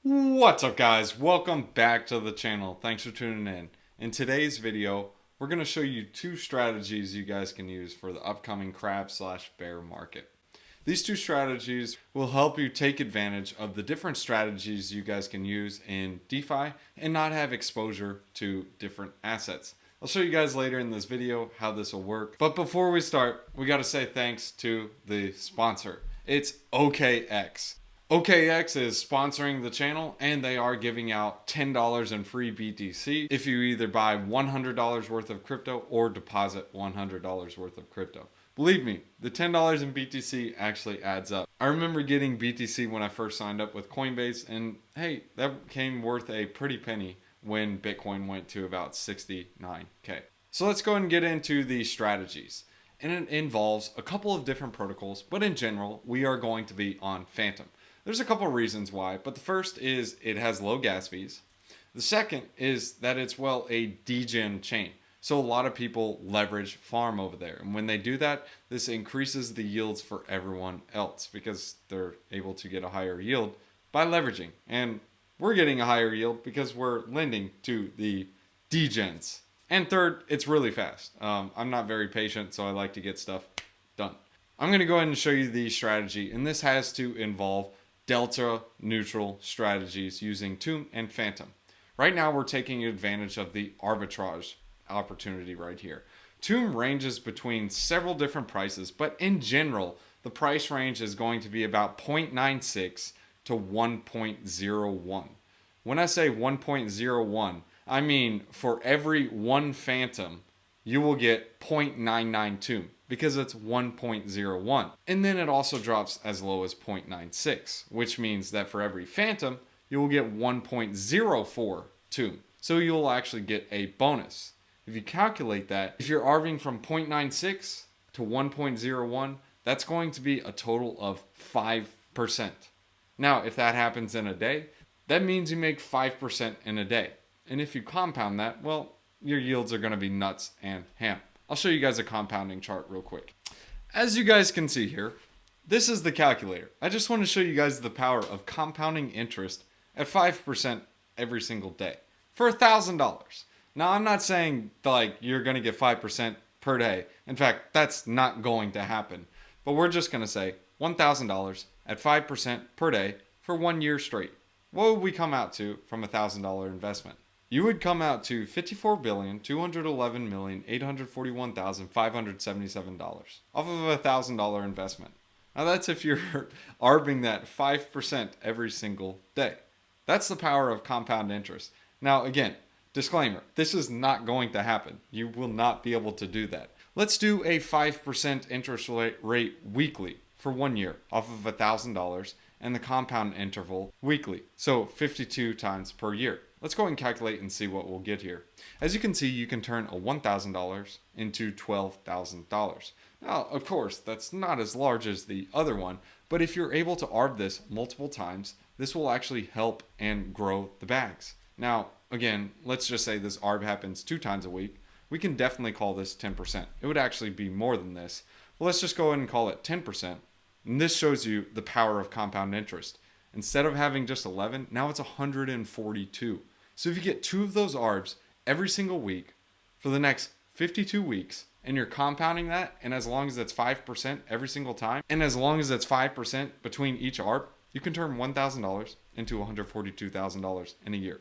What's up, guys? Welcome back to the channel. Thanks for tuning in. In today's video, we're going to show you two strategies you guys can use for the upcoming crab/bear market. These two strategies will help you take advantage of the different strategies you guys can use in DeFi and not have exposure to different assets. I'll show you guys later in this video how this will work. But before we start, we got to say thanks to the sponsor. It's OKX. OKX is sponsoring the channel, and they are giving out $10 in free BTC if you either buy $100 worth of crypto or deposit $100 worth of crypto. Believe me, the $10 in BTC actually adds up. I remember getting BTC when I first signed up with Coinbase, and hey, that came worth a pretty penny when Bitcoin went to about 69K. So let's go ahead and get into the strategies. And it involves a couple of different protocols, but in general, we are going to be on Phantom. There's a couple of reasons why, but the first is it has low gas fees. The second is that it's, well, a degen chain. So a lot of people leverage farm over there. And when they do that, this increases the yields for everyone else because they're able to get a higher yield by leveraging. And we're getting a higher yield because we're lending to the degens. And third, it's really fast. I'm not very patient, so I like to get stuff done. I'm going to go ahead and show you the strategy, and this has to involve delta neutral strategies using Tomb and Phantom. Right now we're taking advantage of the arbitrage opportunity right here. Tomb ranges between several different prices, but in general the price range is going to be about 0.96 to 1.01. When I say 1.01, I mean for every one Phantom you will get 0.99 Tomb because it's 1.01. And then it also drops as low as 0.96, which means that for every Phantom, you will get 1.04 Tomb. So you'll actually get a bonus. If you calculate that, if you're arbing from 0.96 to 1.01, that's going to be a total of 5%. Now, if that happens in a day, that means you make 5% in a day. And if you compound that, well, your yields are going to be nuts and ham. I'll show you guys a compounding chart real quick. As you guys can see here, this is the calculator. I just want to show you guys the power of compounding interest at 5% every single day for $1,000. Now, I'm not saying like you're going to get 5% per day. In fact, that's not going to happen. But we're just going to say $1,000 at 5% per day for 1 year straight. What would we come out to from a $1,000 investment? You would come out to $54,211,841,577 off of a $1,000 investment. Now that's if you're arbing that 5% every single day. That's the power of compound interest. Now again, disclaimer, this is not going to happen. You will not be able to do that. Let's do a 5% interest rate weekly for 1 year off of $1,000 and the compound interval weekly. So 52 times per year. Let's go ahead and calculate and see what we'll get here. As you can see, you can turn a $1,000 into $12,000. Now, of course, that's not as large as the other one, but if you're able to arb this multiple times, this will actually help and grow the bags. Now, again, let's just say this arb happens 2 times a week. We can definitely call this 10%. It would actually be more than this. But let's just go ahead and call it 10%. And this shows you the power of compound interest. Instead of having just 11, now it's 142. So if you get 2 of those arbs every single week for the next 52 weeks, and you're compounding that, and as long as it's 5% every single time, and as long as it's 5% between each arb, you can turn $1,000 into $142,000 in a year.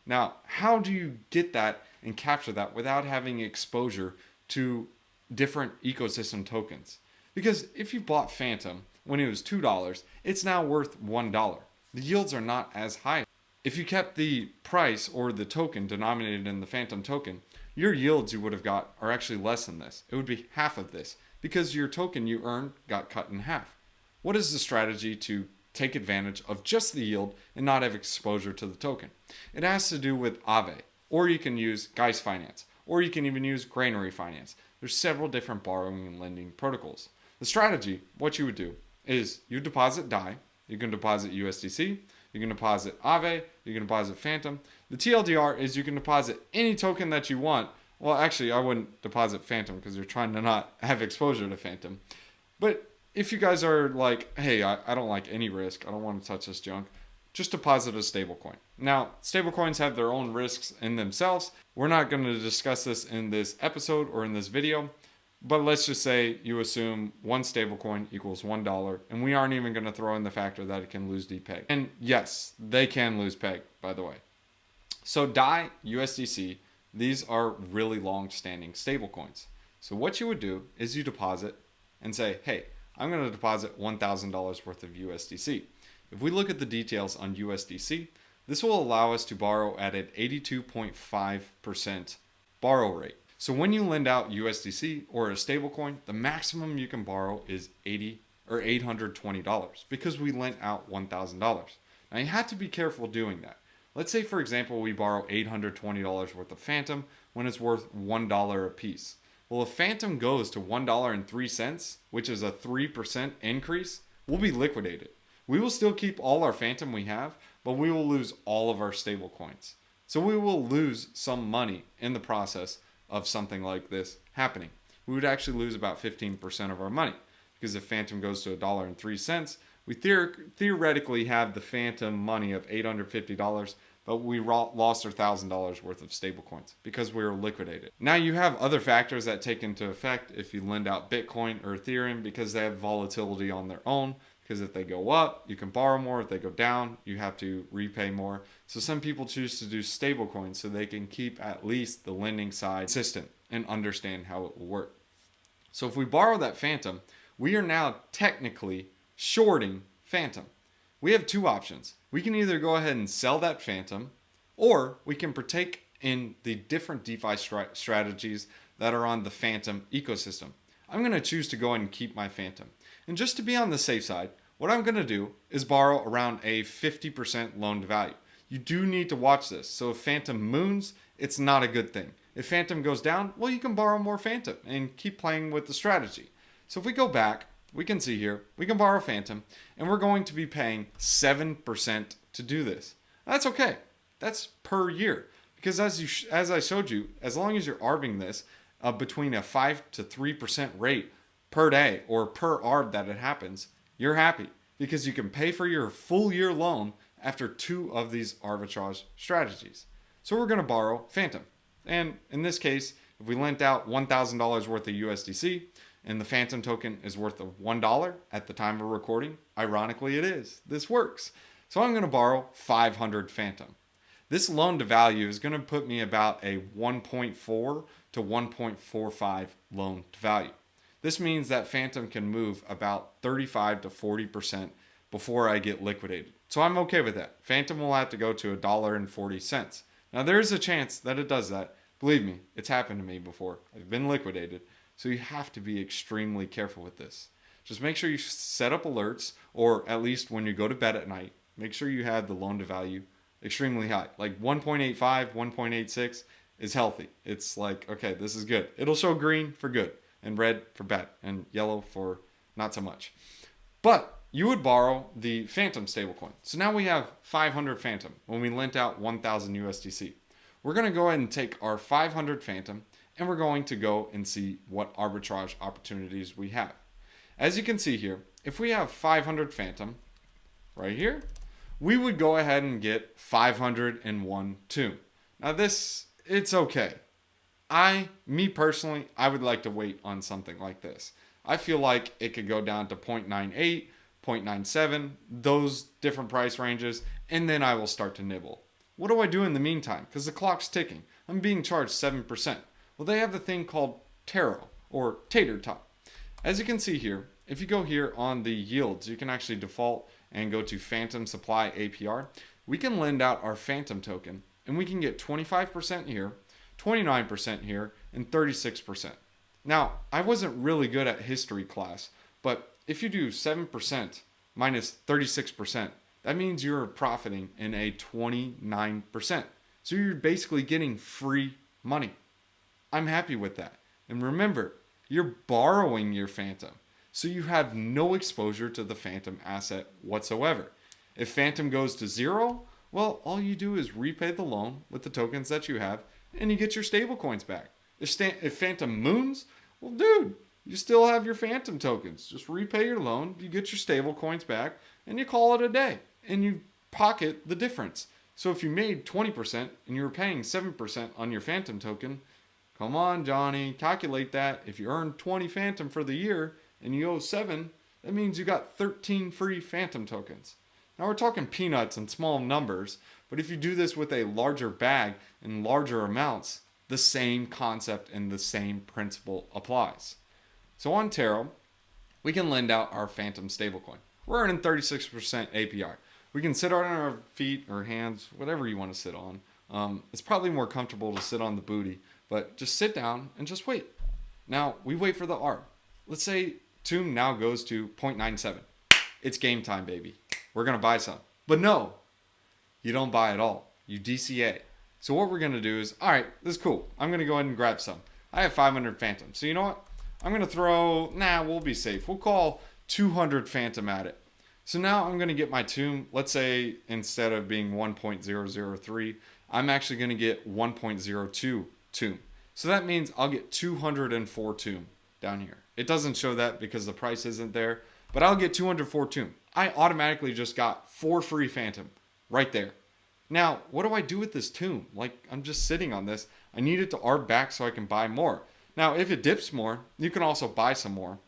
Now, how do you get that and capture that without having exposure to different ecosystem tokens? Because if you bought Phantom when it was $2, it's now worth $1. The yields are not as high. If you kept the price or the token denominated in the Phantom token, your yields you would have got are actually less than this. It would be half of this because your token you earned got cut in half. What is the strategy to take advantage of just the yield and not have exposure to the token? It has to do with Aave, or you can use Geist Finance, or you can even use Granary Finance. There's several different borrowing and lending protocols. The strategy, what you would do is you deposit DAI, you can deposit USDC, you can deposit Aave, you can deposit Phantom. The TLDR is you can deposit any token that you want. Well, actually, I wouldn't deposit Phantom because you're trying to not have exposure to Phantom. But if you guys are like, hey, I don't like any risk, I don't want to touch this junk, just deposit a stablecoin. Now, stablecoins have their own risks in themselves. We're not going to discuss this in this episode or in this video, but let's just say you assume one stablecoin equals $1, and we aren't even going to throw in the factor that it can lose DPEG. And yes, they can lose PEG, by the way. So DAI, USDC, these are really long-standing stablecoins. So what you would do is you deposit and say, hey, I'm going to deposit $1,000 worth of USDC. If we look at the details on USDC, this will allow us to borrow at an 82.5% borrow rate. So when you lend out USDC or a stablecoin, the maximum you can borrow is $820 because we lent out $1,000. Now you have to be careful doing that. Let's say, for example, we borrow $820 worth of Phantom when it's worth $1 a piece. Well, if Phantom goes to $1.03, which is a 3% increase, we'll be liquidated. We will still keep all our Phantom we have, but we will lose all of our stable coins. So we will lose some money in the process of something like this happening. We would actually lose about 15% of our money because if Phantom goes to $1.03, we theoretically have the Phantom money of $850, but we lost our $1,000 worth of stablecoins because we were liquidated. Now you have other factors that take into effect if you lend out Bitcoin or Ethereum because they have volatility on their own. Because if they go up, you can borrow more. If they go down, you have to repay more. So some people choose to do stablecoins so they can keep at least the lending side consistent and understand how it will work. So if we borrow that Phantom, we are now technically shorting Phantom. We have two options. We can either go ahead and sell that Phantom, or we can partake in the different DeFi strategies that are on the Phantom ecosystem. I'm going to choose to go ahead and keep my Phantom. And just to be on the safe side, what I'm going to do is borrow around a 50% loan to value. You do need to watch this. So if Phantom moons, it's not a good thing. If Phantom goes down, well, you can borrow more Phantom and keep playing with the strategy. So if we go back, we can see here, we can borrow Phantom, and we're going to be paying 7% to do this. That's okay. That's per year. Because as I showed you, as long as you're arbing this between a 5 to 3% rate per day or per arb that it happens, you're happy because you can pay for your full year loan after two of these arbitrage strategies. So we're going to borrow Phantom. And in this case, if we lent out $1,000 worth of USDC and the Phantom token is worth of $1 at the time of recording, ironically it is. This works. So I'm going to borrow 500 Phantom. This loan to value is going to put me about a 1.4 to 1.45 loan to value. This means that Phantom can move about 35 to 40% before I get liquidated. So I'm okay with that. Phantom will have to go to $1.40. Now there is a chance that it does that. Believe me, it's happened to me before. I've been liquidated. So you have to be extremely careful with this. Just make sure you set up alerts, or at least when you go to bed at night, make sure you have the loan to value extremely high. Like 1.85, 1.86 is healthy. It's like, okay, this is good. It'll show green for good, and red for bad, and yellow for not so much. But you would borrow the Phantom stablecoin. So now we have 500 Phantom when we lent out 1,000 USDC. We're going to go ahead and take our 500 Phantom and we're going to go and see what arbitrage opportunities we have. As you can see here, if we have 500 Phantom right here, we would go ahead and get 501 Tomb. Now this, it's okay. Me personally, I would like to wait on something like this. I feel like it could go down to 0.98, 0.97, those different price ranges, and then I will start to nibble. What do I do in the meantime? Because the clock's ticking. I'm being charged 7%. Well, they have the thing called taro, or tater tot. As you can see here, if you go here on the yields, you can actually default and go to Phantom Supply APR. We can lend out our Phantom token, and we can get 25% here, 29% here, and 36%. Now, I wasn't really good at history class, but if you do 7% minus 36%, that means you're profiting in a 29%. So you're basically getting free money. I'm happy with that. And remember, you're borrowing your Phantom, so you have no exposure to the Phantom asset whatsoever. If Phantom goes to zero, well, all you do is repay the loan with the tokens that you have, and you get your stable coins back. If Phantom moons, well, dude, you still have your Phantom tokens. Just repay your loan, you get your stable coins back, and you call it a day. And you pocket the difference. So if you made 20% and you were paying 7% on your Phantom token, come on, Johnny, calculate that. If you earn 20 Phantom for the year and you owe 7, that means you got 13 free Phantom tokens. Now we're talking peanuts and small numbers, but if you do this with a larger bag and larger amounts, the same concept and the same principle applies. So on Taro, we can lend out our Phantom stablecoin. We're earning 36% APR. We can sit on our feet or hands, whatever you want to sit on. It's probably more comfortable to sit on the booty, but just sit down and just wait. Now, we wait for the ARB. Let's say TOOM now goes to 0.97. It's game time, baby. We're going to buy some. But no, you don't buy at all. You DCA. So what we're going to do is, all right, this is cool. I'm going to go ahead and grab some. I have 500 Phantom. So you know what? I'm going to throw, we'll be safe. We'll call 200 Phantom at it. So now I'm going to get my TOOM, let's say instead of being 1.003, I'm actually going to get 1.02 TOOM. So that means I'll get 204 TOOM down here. It doesn't show that because the price isn't there, but I'll get 204 TOOM. I automatically just got 4 free Phantom right there. Now, what do I do with this TOOM? Like, I'm just sitting on this. I need it to ARB back so I can buy more. Now, if it dips more, you can also buy some more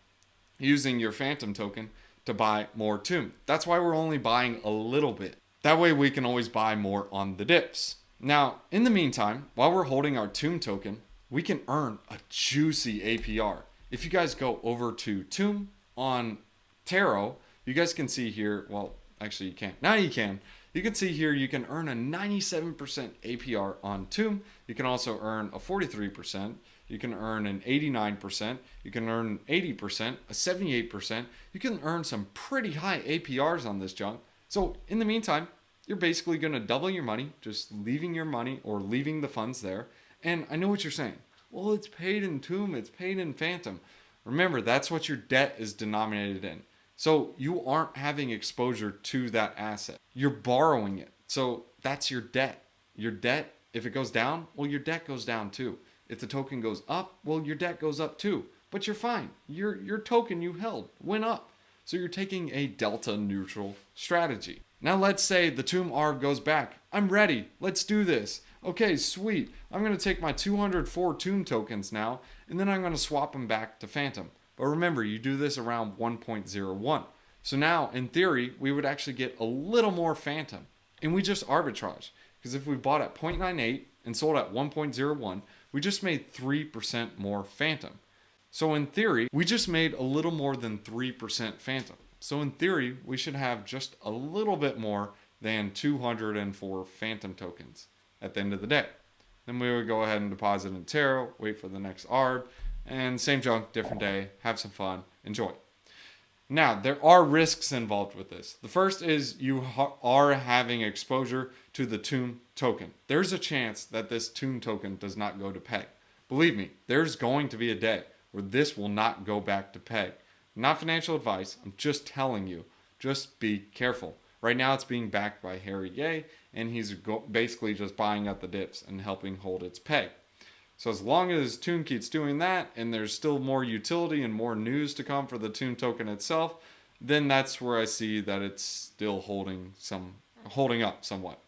using your Phantom token to buy more TOOM. That's why we're only buying a little bit. That way we can always buy more on the dips. Now, in the meantime, while we're holding our TOOM token, we can earn a juicy APR. If you guys go over to TOOM on Taro, you guys can see here, well, actually you can't. Now you can. You can see here you can earn a 97% APR on TOOM. You can also earn a 43%. You can earn an 89%. You can earn 80%, a 78%. You can earn some pretty high APRs on this junk. So in the meantime, you're basically going to double your money, just leaving your money or leaving the funds there. And I know what you're saying. Well, it's paid in TOOM. It's paid in Phantom. Remember, that's what your debt is denominated in. So you aren't having exposure to that asset. You're borrowing it. So that's your debt. Your debt, if it goes down, well, your debt goes down too. If the token goes up, well, your debt goes up too. But you're fine. Your token you held went up. So you're taking a delta neutral strategy. Now let's say the TOOM ARB goes back. I'm ready. Let's do this. Okay, sweet. I'm going to take my 204 TOOM tokens now, and then I'm going to swap them back to Phantom. But remember, you do this around 1.01. So now, in theory, we would actually get a little more Phantom. And we just arbitrage. Because if we bought at 0.98 and sold at 1.01, we just made 3% more Phantom. So in theory, we just made a little more than 3% Phantom. So in theory, we should have just a little bit more than 204 Phantom tokens at the end of the day. Then we would go ahead and deposit in Taro, wait for the next ARB, and same junk, different day, have some fun, enjoy. Now, there are risks involved with this. The first is you are having exposure to the TOOM token. There's a chance that this TOOM token does not go to peg. Believe me, there's going to be a day where this will not go back to peg. Not financial advice, I'm just telling you, just be careful. Right now it's being backed by Harry Ye, and he's basically just buying up the dips and helping hold its peg. So as long as TOOM keeps doing that, and there's still more utility and more news to come for the TOOM token itself, then that's where I see that it's still holding up somewhat.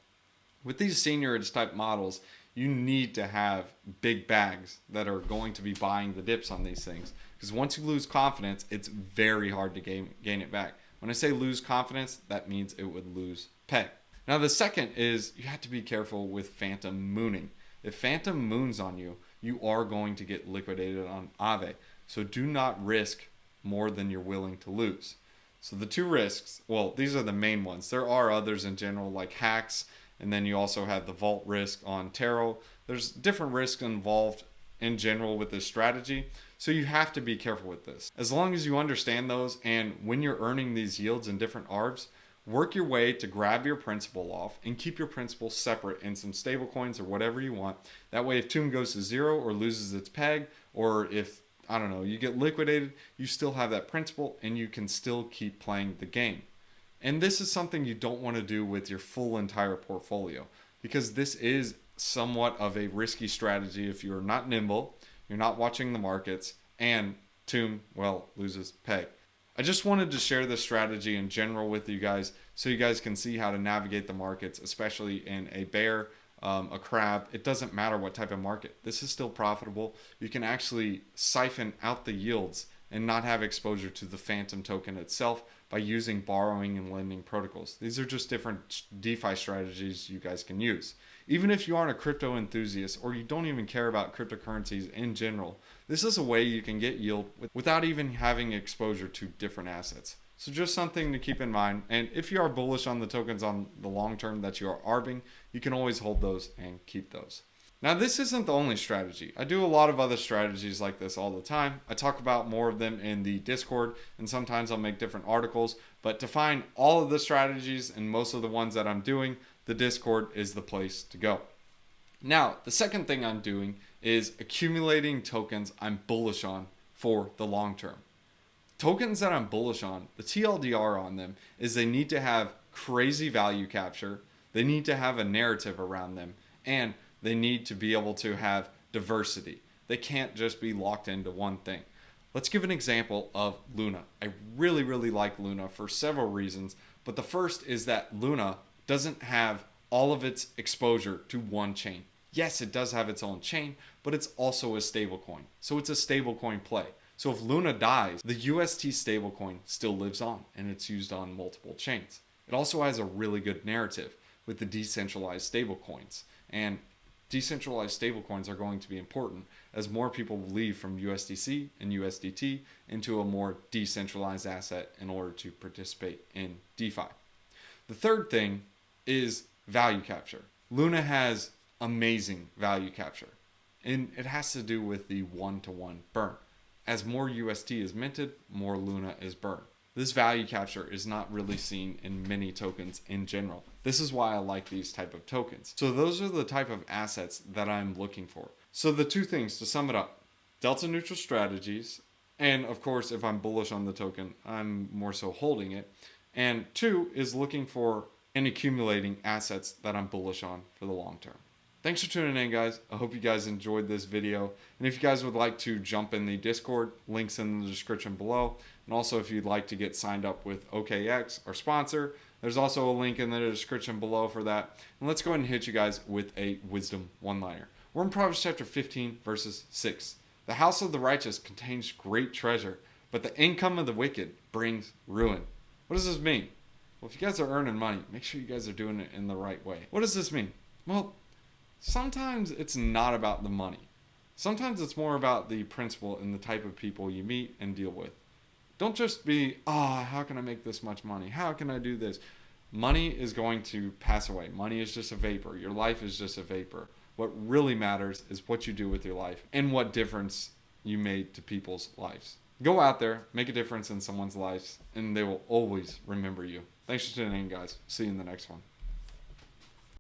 With these seigniorage type models, you need to have big bags that are going to be buying the dips on these things. Because once you lose confidence, it's very hard to gain it back. When I say lose confidence, that means it would lose peg. Now the second is you have to be careful with Phantom mooning. If Phantom moons on you, you are going to get liquidated on Aave. So do not risk more than you're willing to lose. So the two risks, well, these are the main ones. There are others in general like hacks, and then you also have the vault risk on Taro. There's different risks involved in general with this strategy. So you have to be careful with this. As long as you understand those, and when you're earning these yields in different ARBs, work your way to grab your principal off and keep your principal separate in some stable coins or whatever you want. That way if TOOM goes to 0 or loses its peg, or if, I don't know, you get liquidated, you still have that principal and you can still keep playing the game. And this is something you don't want to do with your full entire portfolio, because this is somewhat of a risky strategy if you're not nimble, you're not watching the markets, and TOOM, well, loses peg. I just wanted to share this strategy in general with you guys so you guys can see how to navigate the markets, especially in a bear, a crab. It doesn't matter what type of market. This is still profitable. You can actually siphon out the yields and not have exposure to the phantom token itself by using borrowing and lending protocols. These are just different DeFi strategies you guys can use. Even if you aren't a crypto enthusiast or you don't even care about cryptocurrencies in general, this is a way you can get yield without even having exposure to different assets. So just something to keep in mind. And if you are bullish on the tokens on the long term that you are arbing, you can always hold those and keep those. Now, this isn't the only strategy. I do a lot of other strategies like this all the time. I talk about more of them in the Discord, and sometimes I'll make different articles. But to find all of the strategies and most of the ones that I'm doing, the Discord is the place to go. Now, the second thing I'm doing is accumulating tokens I'm bullish on for the long term. Tokens that I'm bullish on, the TLDR on them is they need to have crazy value capture, they need to have a narrative around them, and they need to be able to have diversity. They can't just be locked into one thing. Let's give an example of Luna. I really like Luna for several reasons, but the first is that Luna doesn't have all of its exposure to one chain. Yes, it does have its own chain, but it's also a stablecoin. So it's a stablecoin play. So if Luna dies, the UST stablecoin still lives on and it's used on multiple chains. It also has a really good narrative with the decentralized stablecoins. And decentralized stablecoins are going to be important as more people leave from USDC and USDT into a more decentralized asset in order to participate in DeFi. The third thing is value capture. Luna has amazing value capture, and it has to do with the one-to-one burn. As more UST is minted, more Luna is burned. This value capture is not really seen in many tokens in general. This is why I like these type of tokens. So those are the type of assets that I'm looking for. So the two things to sum it up, delta neutral strategies, and of course, if I'm bullish on the token, I'm more so holding it. And two is looking for and accumulating assets that I'm bullish on for the long term. Thanks for tuning in, guys. I hope you guys enjoyed this video. And if you guys would like to jump in the Discord, links in the description below. And also if you'd like to get signed up with OKX, our sponsor, there's also a link in the description below for that. And let's go ahead and hit you guys with a wisdom one-liner. We're in Proverbs chapter 15, verses 6. The house of the righteous contains great treasure, but the income of the wicked brings ruin. What does this mean? Well, if you guys are earning money, make sure you guys are doing it in the right way. What does this mean? Well, sometimes it's not about the money. Sometimes it's more about the principle and the type of people you meet and deal with. Don't just be, how can I make this much money? How can I do this? Money is going to pass away. Money is just a vapor. Your life is just a vapor. What really matters is what you do with your life and what difference you made to people's lives. Go out there, make a difference in someone's lives, and they will always remember you. Thanks for tuning in, guys. See you in the next one.